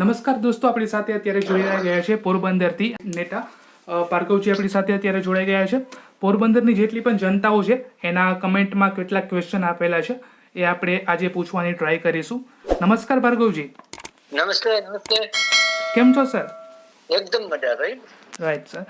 નમસ્કાર દોસ્તો, આપણી સાથે અત્યારે જોડાઈ ગયા છે પોરબંદરથી નેતા ભાર્ગવજી આપણી સાથે અત્યારે જોડાઈ ગયા છે. પોરબંદરની જેટલી પણ જનતાઓ છે એના કમેન્ટમાં કેટલાક ક્વેશ્ચન આપેલા છે, એ આપણે આજે પૂછવાની ટ્રાય કરીશું. નમસ્કાર ભાર્ગવજી. નમસ્તે. નમસ્તે. કેમ છો સર? એકદમ મજા ભાઈ. Right sir.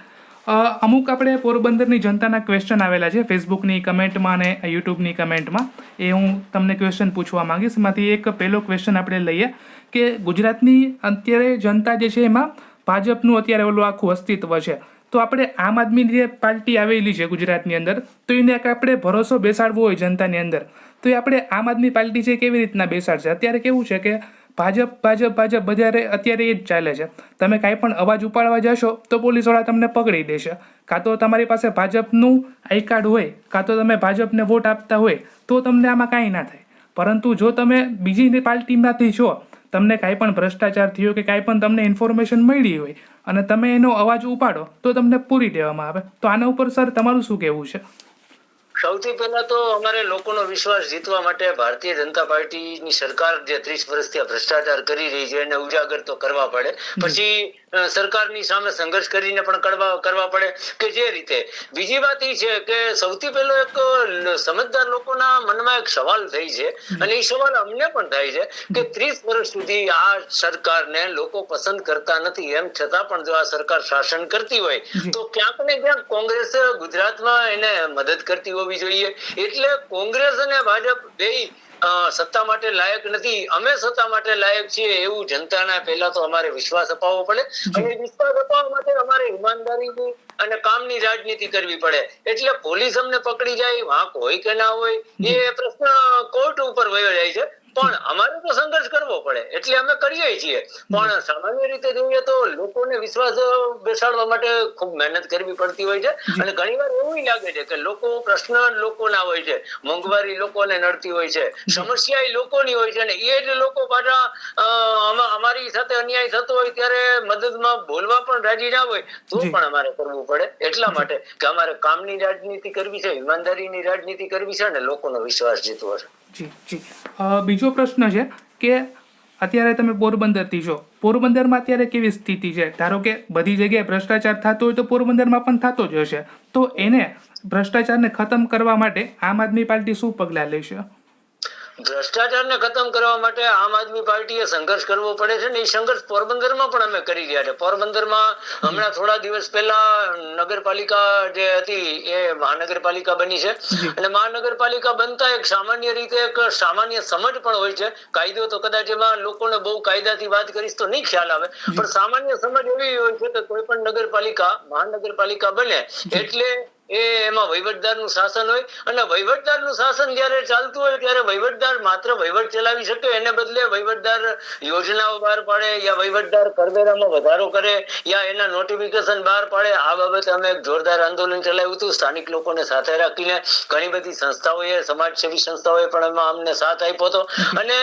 અમુક આપણે પોરબંદરની જનતાના ક્વેશ્ચન આવેલા છે ફેસબુકની કમેન્ટમાં અને યુટ્યુબની કમેન્ટમાં, એ હું તમને ક્વેશ્ચન પૂછવા માંગીશ. એમાંથી એક પહેલો ક્વેશ્ચન આપણે લઈએ કે ગુજરાતની અત્યારે જનતા જે છે એમાં ભાજપનું અત્યારે ઓલું આખું અસ્તિત્વ છે, તો આપણે આમ આદમીની જે પાર્ટી આવેલી છે ગુજરાતની અંદર, તો એને આપણે ભરોસો બેસાડવો હોય જનતાની અંદર, તો એ આપણે આમ આદમી પાર્ટી છે કેવી રીતના બેસાડશે? અત્યારે કેવું છે કે ભાજપ ભાજપ ભાજપ બજારે અત્યારે એ જ ચાલે છે. તમે કાંઈ પણ અવાજ ઉપાડવા જશો તો પોલીસવાળા તમને પકડી દેશે. કાં તો તમારી પાસે ભાજપનું આઈ કાર્ડ હોય, કાં તો તમે ભાજપને વોટ આપતા હોય, તો તમને આમાં કાંઈ ના થાય. પરંતુ જો તમે બીજી પાર્ટીમાંથી છો, તમને કાંઈ પણ ભ્રષ્ટાચાર થયો કે કાંઈ પણ તમને ઇન્ફોર્મેશન મળી હોય અને તમે એનો અવાજ ઉપાડો તો તમને પૂરી દેવામાં આવે. તો આના ઉપર સર તમારું શું કહેવું છે? સૌથી પહેલા તો અમારે લોકોનો વિશ્વાસ જીતવા માટે ભારતીય જનતા પાર્ટીની સરકાર જે 30 વર્ષથી ભ્રષ્ટાચાર કરી રહી છે એને ઉજાગર તો કરવા પડે. પછી સરકારની સામે સંઘર્ષ કરીને પણ કરવા પડે કે જે રીતે. બીજી વાત એ છે કે સૌથી પહેલો એક સમજદાર લોકોના મનમાં એક સવાલ થઈ છે, અને એ સવાલ અમને પણ થાય છે કે 30 વર્ષ સુધી આ સરકારને લોકો પસંદ કરતા નથી, એમ છતાં પણ જો આ સરકાર શાસન કરતી હોય તો ક્યાંક ને ક્યાંક કોંગ્રેસ ગુજરાતમાં એને મદદ કરતી હોવી જોઈએ. એટલે કોંગ્રેસ અને ભાજપ બેય સત્તા માટે લાયક નથી, અમે સત્તા માટે લાયક છીએ એવું જનતાને પહેલા તો અમારે વિશ્વાસ અપાવવો પડે. અને વિશ્વાસ અપાવવા માટે અમારે ઈમાનદારીની અને કામની રાજનીતિ કરવી પડે. એટલે પોલીસ અમને પકડી જાય, વાંક હોય કે ના હોય એ પ્રશ્ન કોર્ટ ઉપર વયો જાય છે, પણ અમારે તો સંઘર્ષ કરવો પડે, એટલે અમે કરીએ છીએ. પણ સામાન્ય રીતે જોઈએ તો લોકોને વિશ્વાસ બેસાડવા માટે ખૂબ મહેનત કરવી પડતી હોય છે. અને ઘણીવાર એવું લાગે છે કે પ્રશ્ન લોકોના હોય છે, મોંઘવારી લોકોને નડતી હોય છે, સમસ્યા એ લોકોની હોય છે, અને એ જ લોકો પાછા અમારી સાથે અન્યાય થતો હોય ત્યારે મદદમાં બોલવા પણ રાજી ના હોય તો પણ અમારે કરવું પડે. એટલા માટે કે અમારે કામની રાજનીતિ કરવી છે, ઈમાનદારીની રાજનીતિ કરવી છે, અને લોકોનો વિશ્વાસ જીતવો છે. જી જી. બીજો પ્રશ્ન છે કે અત્યારે તમે પોરબંદરથી છો, પોરબંદરમાં અત્યારે કેવી સ્થિતિ છે? ધારો કે બધી જગ્યાએ ભ્રષ્ટાચાર થતો હોય તો પોરબંદરમાં પણ થતો જ હશે, તો એને ભ્રષ્ટાચારને ખતમ કરવા માટે આમ આદમી પાર્ટી શું પગલાં લેશે? ભ્રષ્ટાચારને ખતમ કરવા માટે આમ આદમી પાર્ટીએ સંઘર્ષ કરવો પડે છે, ને એ સંઘર્ષ પોરબંદરમાં પણ અમે કરી રહ્યા છે. પોરબંદરમાં હમણાં થોડા દિવસ પહેલા નગરપાલિકા જે હતી એ મહાનગરપાલિકા બની છે, અને મહાનગરપાલિકા બનતા એક સામાન્ય રીતે એક સામાન્ય સમજ પણ હોય છે. કાયદો તો કદાચ એમાં લોકોને બહુ કાયદાથી વાત કરીશ તો નહીં ખ્યાલ આવે, પણ સામાન્ય સમજ એવી હોય છે કે કોઈ પણ નગરપાલિકા મહાનગરપાલિકા બને એટલે એમાં વહીવટદારનું શાસન હોય, અને વહીવટદારનું શાસન જયારે ચાલતું હોય ત્યારે વહીવટદાર માત્ર વહીવટ ચલાવી શકે, એને બદલે વહીવટદાર યોજનાઓ બહાર પાડે, યા વહીવટદાર કરવેરામાં વધારો કરે, યા એના નોટિફિકેશન બહાર પાડે. આ બાબતે અમે એક જોરદાર આંદોલન ચલાવ્યું હતું, સ્થાનિક લોકોને સાથે રાખીને. ઘણી બધી સંસ્થાઓએ, સમાજસેવી સંસ્થાઓએ પણ એમાં અમને સાથ આપ્યો હતો. અને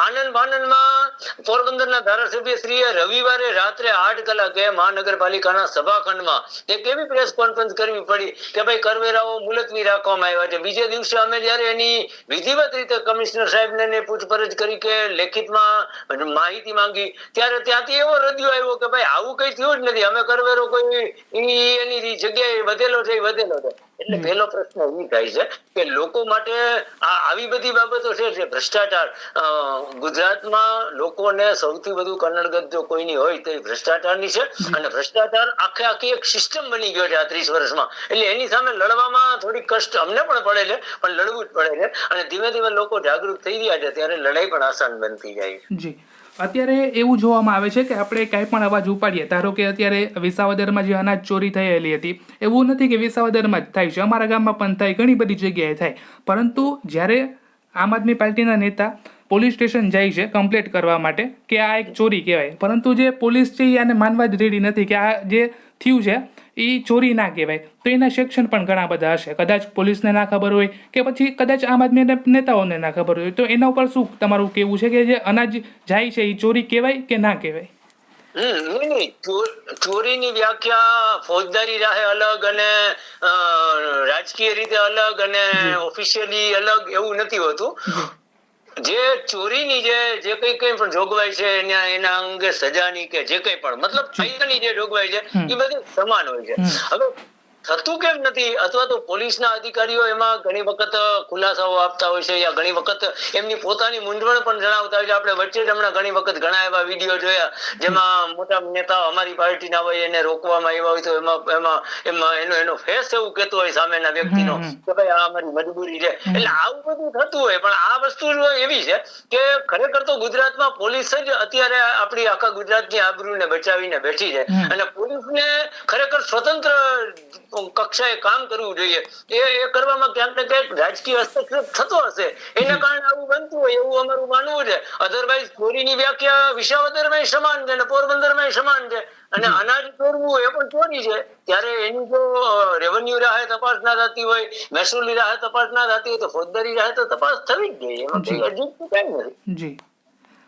આનંદ ભાનંદમાં પોરબંદરના ધારાસભ્ય શ્રીએ રવિવારે રાત્રે 8 કલાકે મહાનગરપાલિકાના સભાખંડમાં એક એવી પ્રેસ કોન્ફરન્સ કરવી પડી કે ભાઈ કરવેરાઓ મુલતવી રાખવામાં આવ્યા છે. બીજે દિવસે અમે જયારે એની વિધિવત રીતે કમિશનર સાહેબને પૂછપરછ કરી કે લેખિતમાં માહિતી માંગી, ત્યારે ત્યાંથી એવો રદિયો આવ્યો કે ભાઈ આવું કઈ થયું જ નથી, અમે કરવેરો કોઈ એની જગ્યાએ વધેલો છે. એટલે પહેલો પ્રશ્ન એ થાય છે કે લોકો માટે આવી બધી બાબતો છે જે ભ્રષ્ટાચાર ગુજરાતમાં લોકોને સૌથી વધુ કનડગત જો કોઈની હોય તો એ ભ્રષ્ટાચારની છે. અને ભ્રષ્ટાચાર આખી એક સિસ્ટમ બની ગયો છે આ 30 વર્ષમાં. એટલે એની સામે લડવામાં થોડી કષ્ટ અમને પણ પડે છે, પણ લડવું જ પડે છે. અને ધીમે ધીમે લોકો જાગૃત થઈ રહ્યા છે ત્યારે લડાઈ પણ આસાન બનતી જાય છે. જી. અત્યારે એવું જોવામાં આવે છે કે આપણે કાંઈ પણ અવાજ ઉપાડીએ, ધારો કે અત્યારે વિસાવદરમાં જે અનાજ ચોરી થયેલી હતી, એવું નથી કે વિસાવદરમાં જ થાય છે, અમારા ગામમાં પણ થાય, ઘણી બધી જગ્યાએ થાય. પરંતુ જ્યારે આમ આદમી પાર્ટીના નેતા પોલીસ સ્ટેશન જાય છે કમ્પ્લેટ કરવા માટે કે આ એક ચોરી કહેવાય, પરંતુ જે પોલીસ છે એ આને માનવા જ રેડી નથી કે આ જે થયું છે એ ચોરી ના કહેવાય, તો એના સેક્શન પણ ઘણા બધા હશે. કદાચ પોલીસને ના ખબર હોય કે પછી કદાચ આમ આદમી નેતાઓને ના ખબર હોય, તો એના ઉપર શું તમારું કહેવું છે કે જે અનાજ જાય છે એ ચોરી કહેવાય કે ના કહેવાય? ચોરીની વ્યાખ્યા ફોજદારી રાહે અલગ અને રાજકીય રીતે અલગ અને ઓફિશિયલી અલગ એવું નથી હોતું. જે ચોરીની જે કઈ પણ જોગવાઈ છે એના અંગે સજાની કે જે કઈ પણ મતલબ કાયદાની જે જોગવાઈ છે એ બધી સમાન હોય છે. હવે થતું કેમ નથી, અથવા તો પોલીસના અધિકારીઓ એમાં ઘણી વખત ખુલાસાઓ આપતા હોય છે, યા ઘણી વખત એમની પોતાની મૂંઝવણ પણ જણાવતા હોય છે. આપણે વચ્ચે જ હમણાં ઘણી વખત ઘણા એવા વિડીયો જોયા જેમાં મોટા નેતાઓ અમારી પાર્ટીના હોય એને રોકવામાં આવ્યા હોય તો એમાં એનો ફેસ એવું કહેતો હોય સામેના વ્યક્તિનો કે ભાઈ આ અમારી મજબૂરી છે. એટલે આવું બધું થતું હોય, પણ આ વસ્તુ એવી છે કે ખરેખર તો ગુજરાતમાં પોલીસ જ અત્યારે આપણી આખા ગુજરાતની આબરૂને બચાવીને બેઠી છે, અને પોલીસને ખરેખર સ્વતંત્ર કક્ષાએ કામ કરવું જોઈએ. એ કરવામાં ક્યાંક ને ક્યાંક રાજકીય હસ્તક્ષેપ થતો હશે, એના કારણે આવું બનતું હોય એવું અમારું માનવું છે. અધરવાઇઝ ચોરીની વ્યાખ્યા વિસાવદરમાં સમાન છે અને પોરબંદરમાં સમાન છે, અને અનાજ ચોરવું એ પણ ચોરી છે. ત્યારે એની જો રેવન્યુ રાહે તપાસ ના થતી હોય, મહેસૂલી રાહે તપાસ ના થતી હોય, તો ફોજદારી રાહે તો તપાસ થવી જ જોઈએ. એમાં કઈ અજીબ કઈ નથી. જી,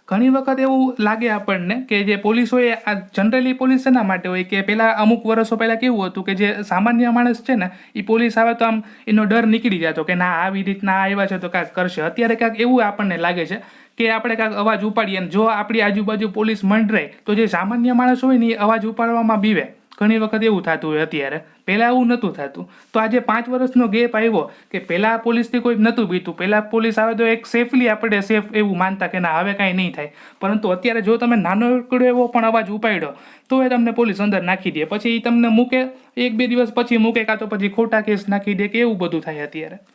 ઘણી વખત એવું લાગે આપણને કે જે પોલીસ હોય આ જનરલી પોલીસ શેના માટે હોય કે પહેલા અમુક વર્ષો પહેલા કેવું હતું કે જે સામાન્ય માણસ છે ને એ પોલીસ આવે તો આમ એનો ડર નીકળી જતો કે ના આવી રીતના આવ્યા છે તો કાંઈક કરશે. અત્યારે કાંઈક એવું આપણને લાગે છે કે આપણે કાંઈક અવાજ ઉપાડીએ, અને જો આપણી આજુબાજુ પોલીસ મંડરાય તો જે સામાન્ય માણસ હોય ને એ અવાજ ઉપાડવામાં બીવે. ઘણી વખત એવું થતું હોય અત્યારે, પહેલાં એવું નહોતું થતું. તો આજે 5 વર્ષનો ગેપ આવ્યો કે પહેલાં પોલીસથી કોઈ નહોતું બીતું, પહેલાં પોલીસ આવે તો એક સેફલી આપણે સેફ એવું માનતા કે ના હવે કાંઈ નહીં થાય. પરંતુ અત્યારે જો તમે નાનો એવો પણ અવાજ ઉપાડ્યો તો એ તમને પોલીસ અંદર નાખી દે, પછી એ તમને મૂકે, 1-2 દિવસ પછી મૂકે, કાં તો પછી ખોટા કેસ નાખી દે કે એવું બધું થાય અત્યારે.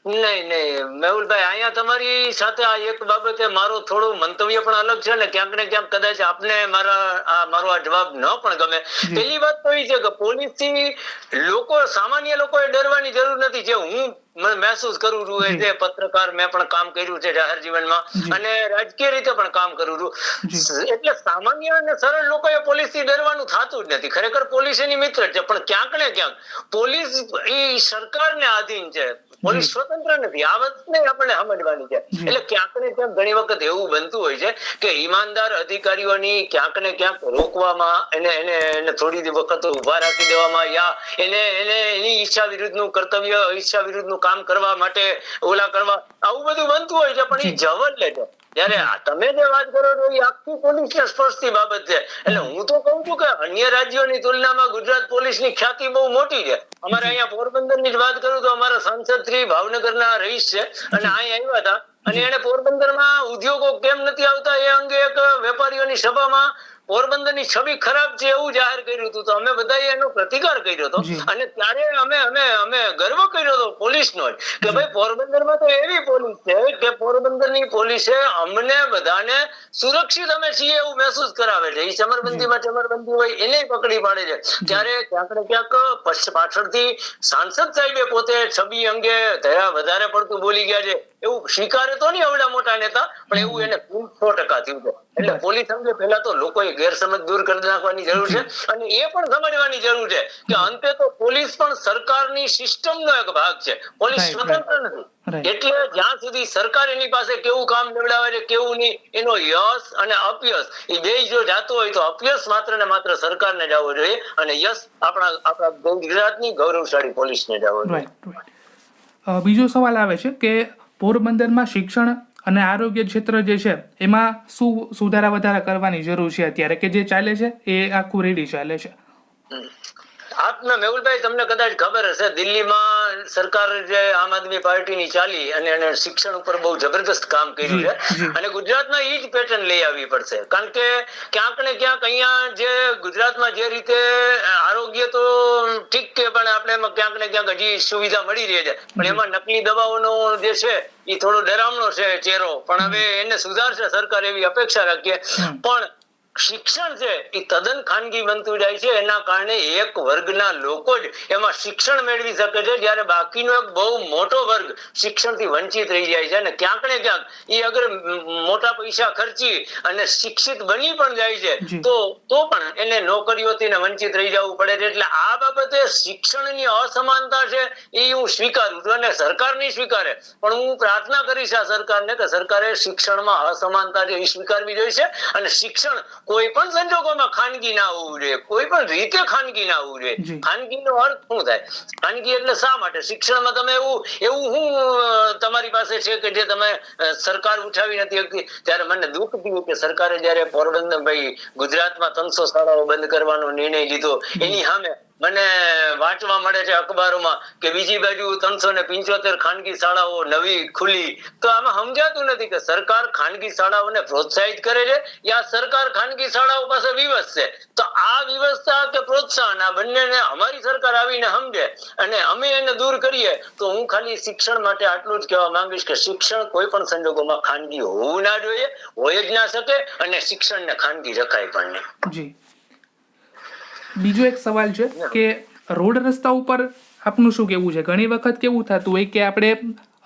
નહીં મેહુલભાઈ, અહીંયા તમારી સાથે આ એક બાબતે મારો થોડું મંતવ્ય પણ અલગ છે ને ક્યાંક ને ક્યાંક કદાચ આપને મારો આ જવાબ ન પણ ગમે. પહેલી વાત તો એ છે કે પોલીસથી સામાન્ય લોકોએ ડરવાની જરૂર નથી. જે હું મહેસૂસ કરું છું એ પત્રકાર મેં પણ કામ કર્યું છે જાહેર જીવનમાં, અને રાજકીય રીતે પણ કામ કરું છું, એટલે સામાન્ય અને સરળ લોકોએ પોલીસથી ડરવાનું થતું જ નથી. ખરેખર પોલીસ એની મિત્ર છે, પણ ક્યાંક ને ક્યાંક પોલીસ એ સરકારને આધીન છે, પોલીસ સ્વતંત્ર નથી. આ વસ્તુને આપણે સમજવાની છે. એટલે ક્યાંક ને ક્યાંક ઘણી વખત એવું બનતું હોય છે કે ઈમાનદાર અધિકારીઓની ક્યાંક ને ક્યાંક રોકવામાં, એને થોડી વખત ઉભા રાખી દેવામાં, યા એની ઈચ્છા વિરુદ્ધનું કર્તવ્ય, ઈચ્છા વિરુદ્ધનું કામ કરવા માટે ઓલા કરવા, આવું બધું બનતું હોય છે. પણ એ જવલ લે છે. ત્યારે તમે જે વાત કરો છો એ આખી પોલીસને સ્પર્શતી બાબત છે. એટલે હું તો કહું છું કે અન્ય રાજ્યોની તુલનામાં ગુજરાત પોલીસની ખ્યાતિ બહુ મોટી છે. અમારે અહીંયા પોરબંદરની જ વાત કરું તો અમારા સાંસદ શ્રી ભાવનગરના રહીશ છે, અને અહીં આવ્યા હતા, અને એને પોરબંદરમાં ઉદ્યોગો કેમ નથી આવતા એ અંગે એક વેપારીઓની સભામાં પોરબંદરની છબી ખરાબ છે એવું જાહેર કર્યું હતું. તો અમે બધાએ એનો પ્રતિકાર કર્યો હતો, અને ત્યારે અમે ગર્વ કર્યો હતો પોલીસનો કે ભાઈ પોરબંદરમાં તો એવી પોલીસ છે કે પોરબંદરની પોલીસે અમને બધાને સુરક્ષિત અમે છીએ એવું મહેસૂસ કરાવે છે. એ ચમરબંધી હોય એને પકડી પાડે છે. ત્યારે ક્યાંક ને ક્યાંક પાછળથી સાંસદ સાહેબે પોતે છબી અંગે વધારે પડતું બોલી ગયા છે એવું સ્વીકારે તો નહીં અવડા મોટા નેતા, પણ એવું એને 100% થયું છે. એટલે પોલીસ અંગે પહેલા તો લોકોએ ગેરસમજ દૂર કરી નાખવાની જરૂર છે, અને એ પણ સમજવાની જરૂર છે કે અંતે તો પોલીસ પણ સરકારની સિસ્ટમનો એક ભાગ છે. પોલીસ સ્વતંત્ર નથી. એટલે જ્યાં સુધી સરકાર એની પાસે કેવું કામ નિવડાવે છે કેવું નહીં, એનો યશ અને અપયશ એ બે જો જાતો હોય તો અપયશ માત્ર ને માત્ર સરકારને જવો જોઈએ, અને યશ આપણા ગુજરાતની ગૌરવશાળી પોલીસને જવો જોઈએ. બીજો સવાલ આવે છે કે પોરબંદરમાં શિક્ષણ અને આરોગ્ય ક્ષેત્ર જે છે એમાં શું સુધારા વધારા કરવાની જરૂર છે અત્યારે, કે જે ચાલે છે એ આખું રેડી ચાલે છે? આપને મેહુલભાઈ, તમને કદાચ ખબર હશે, દિલ્હીમાં સરકાર જે આમ આદમી પાર્ટીની ચાલી અને એને શિક્ષણ ઉપર બહુ જબરદસ્ત કામ કર્યું છે, અને ગુજરાતમાં એ જ પેટર્ન લઈ આવવી પડશે. કારણ કે ક્યાંક ને ક્યાંક અહીંયા જે ગુજરાતમાં જે રીતે આરોગ્ય તો ઠીક કે, પણ આપણે એમાં ક્યાંક ને ક્યાંક હજી સુવિધા મળી રહી છે, પણ એમાં નકલી દવાઓનો જે છે એ થોડો ડરામણો છે ચહેરો, પણ હવે એને સુધારશે સરકાર એવી અપેક્ષા રાખીએ. પણ શિક્ષણ છે એ તદ્દન ખાનગી બનતું જાય છે. એના કારણે એક વર્ગના લોકો જ એમાં શિક્ષણ મેળવી શકે છે, જ્યારે બાકીનો એક બહુ મોટો વર્ગ શિક્ષણથી વંચિત રહી જાય છે. અને ક્યાંક ને ક્યાંક એ અગર મોટા પૈસા ખર્ચી અને શિક્ષિત બની પણ જાય છે તો પણ એને નોકરીઓથી વંચિત રહી જવું પડે છે. એટલે આ બાબતે શિક્ષણની અસમાનતા છે એ હું સ્વીકારું છું, અને સરકાર નહીં સ્વીકારે, પણ હું પ્રાર્થના કરીશ આ સરકારને કે સરકારે શિક્ષણમાં અસમાનતા છે એ સ્વીકારવી જોઈશે, અને શિક્ષણ કોઈ પણ સંજોગોમાં ખાનગી ના હોવું જોઈએ, કોઈ પણ રીતે ખાનગી ના હોવું જોઈએ. જી. ખાનગીનો અર્થ શું થાય? ખાનગી એટલે શા માટે? શિક્ષણમાં તમે એવું શું તમારી પાસે છે કે જે તમે સરકાર ઉઠાવી નથી શકતી? ત્યારે મને દુઃખ થયું કે સરકારે જયારે પોરબંદર ગુજરાતમાં 300 શાળાઓ બંધ કરવાનો નિર્ણય લીધો, એની સામે મને વાંચવા મળે છે અખબારોમાં કે બીજી બાજુ 375 ખાનગી શાળાઓ નવી ખુલી. તો આમાં સમજાતું નથી કે સરકાર ખાનગી શાળાઓને પ્રોત્સાહિત કરે છે યા સરકાર ખાનગી શાળાઓ પાસે વિવશ છે. તો આ વિવશતા કે પ્રોત્સાહન આ બંનેને અમારી સરકાર આવીને સમજે અને અમે એને દૂર કરીએ. તો હું ખાલી શિક્ષણ માટે આટલું જ કહેવા માંગીશ કે શિક્ષણ કોઈ પણ સંજોગોમાં ખાનગી હોવું ના જોઈએ, હોય જ ના શકે, અને શિક્ષણને ખાનગી રખાય પણ નહીં. જી. બીજો એક સવાલ છે કે રોડ રસ્તા ઉપર આપનું શું કેવું છે? ઘણી વખત કેવું થતું હોય કે આપણે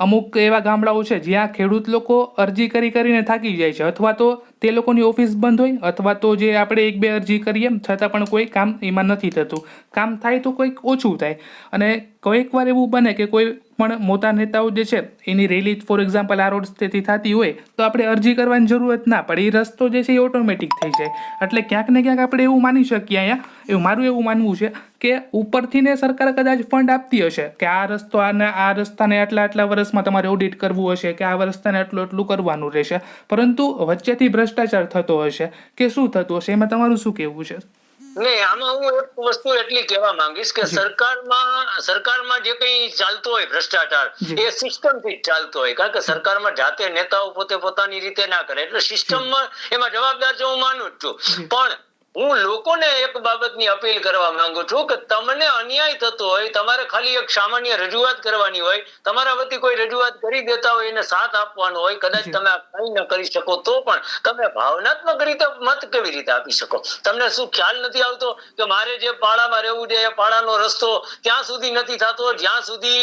અમુક એવા ગામડાઓ છે જ્યાં ખેડૂત લોકો અરજી કરીને થાકી જાય છે, અથવા તો તે લોકોની ઓફિસ બંધ હોય, અથવા તો જે આપણે 1-2 અરજી કરીએ છતાં પણ કોઈ કામ એમાં નથી થતું. કામ થાય તો કોઈક ઓછું થાય, અને કોઈક વાર એવું બને કે કોઈ પણ મોટા નેતાઓ જે છે એની રેલી ફોર એક્ઝામ્પલ આ રોડ સ્થિતિ થતી હોય તો આપણે અરજી કરવાની જરૂરત ના પડે, એ રસ્તો જે છે એ ઓટોમેટિક થઈ જાય. એટલે ક્યાંક ને ક્યાંક આપણે એવું માની શકીએ અહીંયા, મારું એવું માનવું છે કે ઉપરથી ને સરકાર કદાચ ફંડ આપતી હશે કે આ રસ્તાને આટલા વર્ષમાં તમારે ઓડિટ કરવું હશે, કે આ રસ્તાને એટલું કરવાનું રહેશે, પરંતુ વચ્ચેથી ભ્રષ્ટાચાર થતો હશે કે શું થતું હશે, એમાં તમારું શું કહેવું છે? નહીં, આમાં હું એક વસ્તુ એટલી કહેવા માંગીશ કે સરકારમાં જે કઈ ચાલતો હોય ભ્રષ્ટાચાર એ સિસ્ટમથી જ ચાલતો હોય. કારણ કે સરકારમાં જાતે નેતાઓ પોતે પોતાની રીતે ના કરે, એટલે સિસ્ટમમાં એમાં જવાબદાર છે, હું માનું જ છું. પણ હું લોકોને એક બાબતની અપીલ કરવા માંગુ છું કે તમને અન્યાય થતો હોય, તમારે ખાલી એક સામાન્ય રજૂઆત કરવાની હોય, તમારા વતી કોઈ રજૂઆત કરી દેતા હોય એને સાથ આપવાનો હોય, કદાચ તમે કંઈ ન કરી શકો તો પણ તમે ભાવનાત્મક રીતે મત કેવી રીતે આપી શકો? તમને શું ખ્યાલ નથી આવતો કે મારે જે પાડામાં રહેવું છે એ પાડાનો રસ્તો ત્યાં સુધી નથી થતો જ્યાં સુધી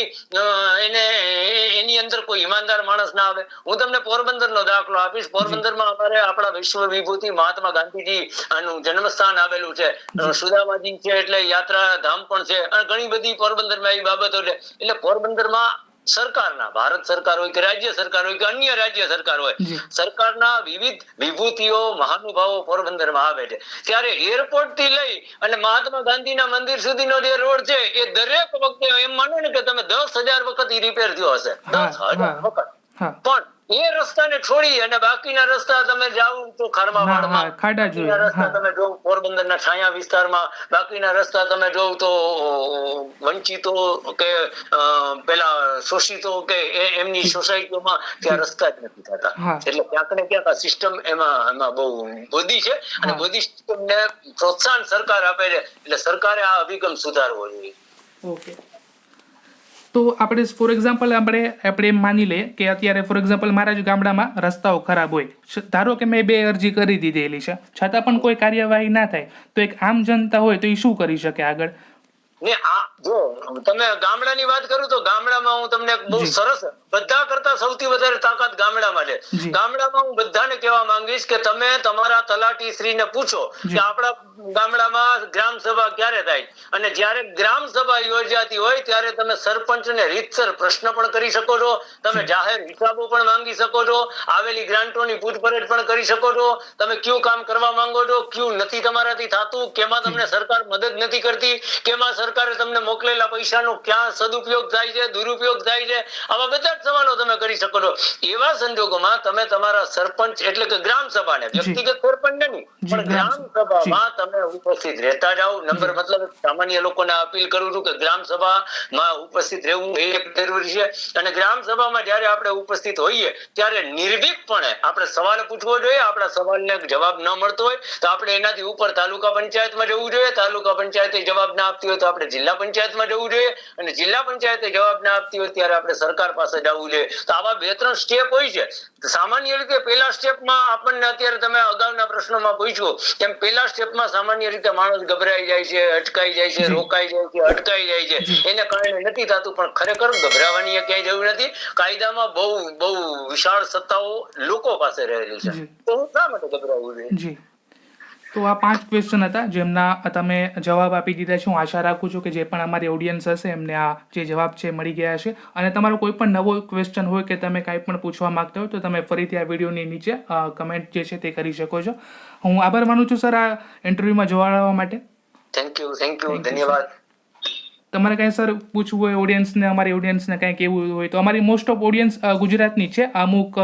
એની અંદર કોઈ ઈમાનદાર માણસ ના આવે? હું તમને પોરબંદરનો દાખલો આપીશ. પોરબંદરમાં અમારે આપણા વિશ્વ વિભૂતિ મહાત્મા ગાંધીજી આનું જન્મસ્થાન આવેલું છે, સુદામાજી છે એટલે યાત્રા ધામ પણ છે, અને ઘણી બધી પોરબંદરમાં એવી બાબતો છે. એટલે પોરબંદરમાં સરકારના, ભારત સરકાર હોય કે રાજ્ય સરકાર હોય કે અન્ય રાજ્ય સરકાર હોય, સરકારના વિવિધ વિભૂતિઓ મહાનુભાવો પોરબંદરમાં આવે છે. ત્યારે એરપોર્ટ થી લઈ અને મહાત્મા ગાંધીના મંદિર સુધીનો જે રોડ છે એ દરેક વખતે એમ માનો ને કે તમે 10,000 વખત રિપેર થયો હશે, 10,000 વખત. પણ એ રસ્તાને છોડી અને બાકીના રસ્તા તમે જાઓ તો ખાડામાં રસ્તા તમે જો પોરબંદરના છાયા વિસ્તારમાં, બાકીના રસ્તા તમે જોવ તો વંચિતો કે પેલા શોષિતો કે એમની સોસાયટીઓમાં ત્યાં રસ્તા જ નથી થતા. એટલે ક્યાંક ને ક્યાંક આ સિસ્ટમ એમાં બહુ બોધી છે, અને બોધી સિસ્ટમને પ્રોત્સાહન સરકાર આપે છે. એટલે સરકારે આ અભિગમ સુધારવો જોઈએ. ઓકે, તો આપણે ફોર એક્ઝામ્પલ આપણે માની લઈએ કે અત્યારે ફોર એક્ઝામ્પલ મારા જ ગામડામાં રસ્તાઓ ખરાબ હોય, ધારો કે મેં 2 અરજી કરી દીધેલી છે, છતાં પણ કોઈ કાર્યવાહી ના થાય, તો એક આમ જનતા હોય તો એ શું કરી શકે આગળ? ને આ જો તમે ગામડાની વાત કરું તો ગામડામાં હું તમને બહુ સરસ, બધા કરતા સૌથી વધારે તાકાત ગામડામાં છે. ગામડામાં હું બધાને કહેવા માંગીશ કે તમે તમારા તલાટી શ્રીને પૂછો કે આપણા ગામડામાં ગ્રામ સભા ક્યારે થાય, અને જ્યારે ગ્રામ સભા યોજાતી હોય ત્યારે તમે સરપંચને રીતસર પ્રશ્ન પણ કરી શકો છો, તમે જાહેર હિસાબો પણ માંગી શકો છો, આવેલી ગ્રાન્ટોની પૂછપરછ પણ કરી શકો છો, તમે કયું કામ કરવા માંગો છો, કયું નથી તમારાથી થતું, કેમાં તમને સરકાર મદદ નથી કરતી, કેમાં સરકારે તમને મોકલેલા પૈસાનો ક્યાં સદુપયોગ થાય છે, દુરુપયોગ થાય છે, આવા બધા જ સવાલો તમે કરી શકો છો. એવા સંજોગોમાં તમે તમારા સરપંચ એટલે કે ગ્રામ સભાને, વ્યક્તિગત સરપંચ નહીં પણ ગ્રામ સભામાં તમે ઉપસ્થિત રહેતા જાઓ. નંબર મતલબ સામાન્ય લોકોને અપીલ કરું છું કે ગ્રામ સભામાં ઉપસ્થિત રહેવું એ એક જરૂરી છે. અને ગ્રામ સભામાં જ્યારે આપણે ઉપસ્થિત હોઈએ ત્યારે નિર્ભીકપણે આપણે સવાલ પૂછવો જોઈએ. આપણા સવાલને જવાબ ન મળતો હોય તો આપણે એનાથી ઉપર તાલુકા પંચાયતમાં જવું જોઈએ, તાલુકા પંચાયતે જવાબ ના આપતી હોય તો આપણે જિલ્લા પંચાયતમાં જવું જોઈએ, અને જિલ્લા પંચાયતે જવાબ ના આપતી હોય ત્યારે આપણે સરકાર પાસે જવું જોઈએ. તો આવા 2-3 સ્ટેપ હોય છે. સામાન્ય રીતે પહેલા સ્ટેપમાં આપણને અત્યારે તમે અગાઉના પ્રશ્નોમાં પૂછ્યું તેમ પહેલા સ્ટેપમાં સામાન્ય રીતે માણસ ગભરાઈ જાય છે, અટકાઈ જાય છે, રોકાઈ જાય છે, અટકાઈ જાય છે, એને કારણે નથી થતું. પણ ખરેખર ગભરાવાની ક્યાંય જરૂર નથી. કાયદામાં બહુ વિશાળ સત્તાઓ લોકો પાસે રહેલી છે, તો શા માટે ગભરાવવું જોઈએ? તો આ 5 ક્વેશ્ચન હતા જેમના તમે જવાબ આપી દીધા છે. હું આશા રાખું છું કે જે પણ અમારી ઓડિયન્સ હશે એમને આ જે જવાબ છે મળી ગયા છે. અને તમારો કોઈ પણ નવો ક્વેશ્ચન હોય કે તમે કાંઈ પણ પૂછવા માંગતા હોય તો તમે ફરીથી આ વિડીયોની નીચે કમેન્ટ જે છે તે કરી શકો છો. હું આભાર માનું છું સર આ ઇન્ટરવ્યુમાં જોડાવા માટે. થેન્ક યુ ધન્યવાદ. તમારે કાંઈ સર પૂછવું હોય ઓડિયન્સને, અમારી ઓડિયન્સને કાંઈ કહેવું હોય તો અમારી મોસ્ટ ઓફ ઓડિયન્સ ગુજરાતની છે, અમુક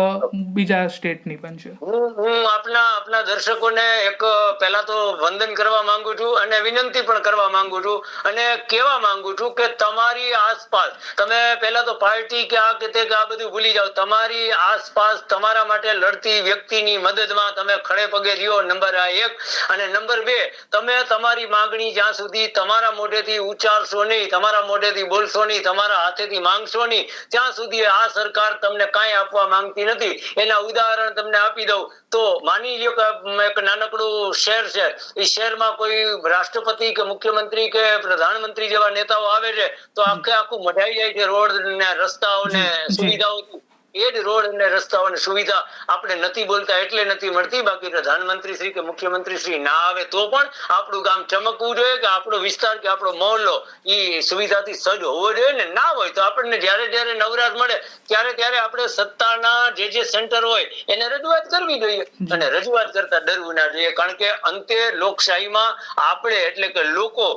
બીજા સ્ટેટની પણ છે. હું આપના દર્શકોને એક પહેલા તો વંદન કરવા માંગુ છું અને વિનંતી પણ કરવા માંગુ છું અને કહેવા માંગુ છું કે તમારી આસપાસ તમે પહેલા તો પાર્ટી કે આ કે તે કે આ બધું ભૂલી જાઓ. તમારી આસપાસ તમારા માટે લડતી વ્યક્તિની મદદમાં તમે ખડે પગે રહ્યો, નંબર 1. અને નંબર 2, તમે તમારી માંગણી જ્યાં સુધી તમારા મોઢેથી ઉચ્ચારશો નહીં, તમારા મોઢેથી બોલશો નહીં, તમારા હાથેથી માંગશો નહીં, ત્યાં સુધી આ સરકાર તમને કાંઈ આપવા માંગતી નથી. એના ઉદાહરણ તમને આપી દઉં તો માની લ્યો કે એક નાનકડું શહેર છે, એ શહેરમાં કોઈ રાષ્ટ્રપતિ કે મુખ્યમંત્રી કે પ્રધાનમંત્રી જેવા નેતાઓ આવે છે તો આખું મઢાઈ જાય છે રોડ ને રસ્તાઓ ને સુવિધાઓ. એ જ રોડ અને રસ્તાઓ અને સુવિધા આપણે નથી બોલતા એટલે નથી મળતી. બાકી પ્રધાનમંત્રી શ્રી કે મુખ્યમંત્રી શ્રી ના આવે તો પણ આપણું ગામ ચમકવું જોઈએ કે આપણો વિસ્તાર કે આપણો મહોલ્લો એ સુવિધાથી સજ્જ હોવો જોઈએ. ને ના હોય તો આપણને જ્યારે નવરાશ મળે ત્યારે આપણે સત્તાના જે સેન્ટર હોય એને રજૂઆત કરવી જોઈએ અને રજૂઆત કરતા ડરવું ના જોઈએ. કારણ કે અંતે લોકશાહીમાં આપણે એટલે કે લોકો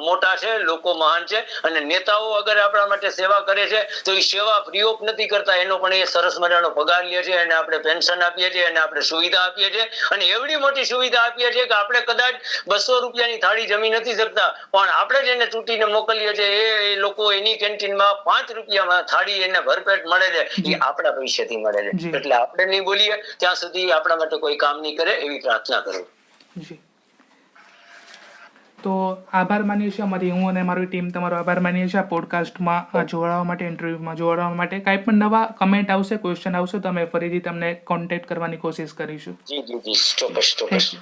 મોટા છે, લોકો મહાન છે અને નેતાઓ અગર આપણા માટે સેવા કરે છે તો એ સેવા ફ્રી ઓફ નથી કરતા. એનો પણ એ સરસ મજાનો પગાર લે છે અને આપણે પેન્શન આપીએ છીએ અને આપણે સુવિધા આપીએ છીએ અને એવડી મોટી સુવિધા આપીએ છીએ કે આપણે કદાચ 200 રૂપિયાની થાળી જમી નથી શકતા પણ આપણે જેને ચૂંટીને મોકલીએ છીએ એ લોકો એની કેન્ટીનમાં 5 રૂપિયામાં થાળી એને ભરપેટ મળે છે, એ આપણા પૈસાથી મળે છે. એટલે આપણે નહીં બોલીએ ત્યાં સુધી આપણા માટે કોઈ કામ નહીં કરે એવી પ્રાર્થના કરું. તો આભાર માનીએ છીએ હું અને મારી ટીમ તમારો આભાર માનીએ છીએ આ પોડકાસ્ટમાં જોડાવા માટે, ઇન્ટરવ્યુમાં જોડાવા માટે. કાંઈ પણ નવા કમેન્ટ આવશે, ક્વેશ્ચન આવશે તો અમે ફરીથી તમને કોન્ટેક્ટ કરવાની કોશિશ કરીશું. જી ચોક્કસ.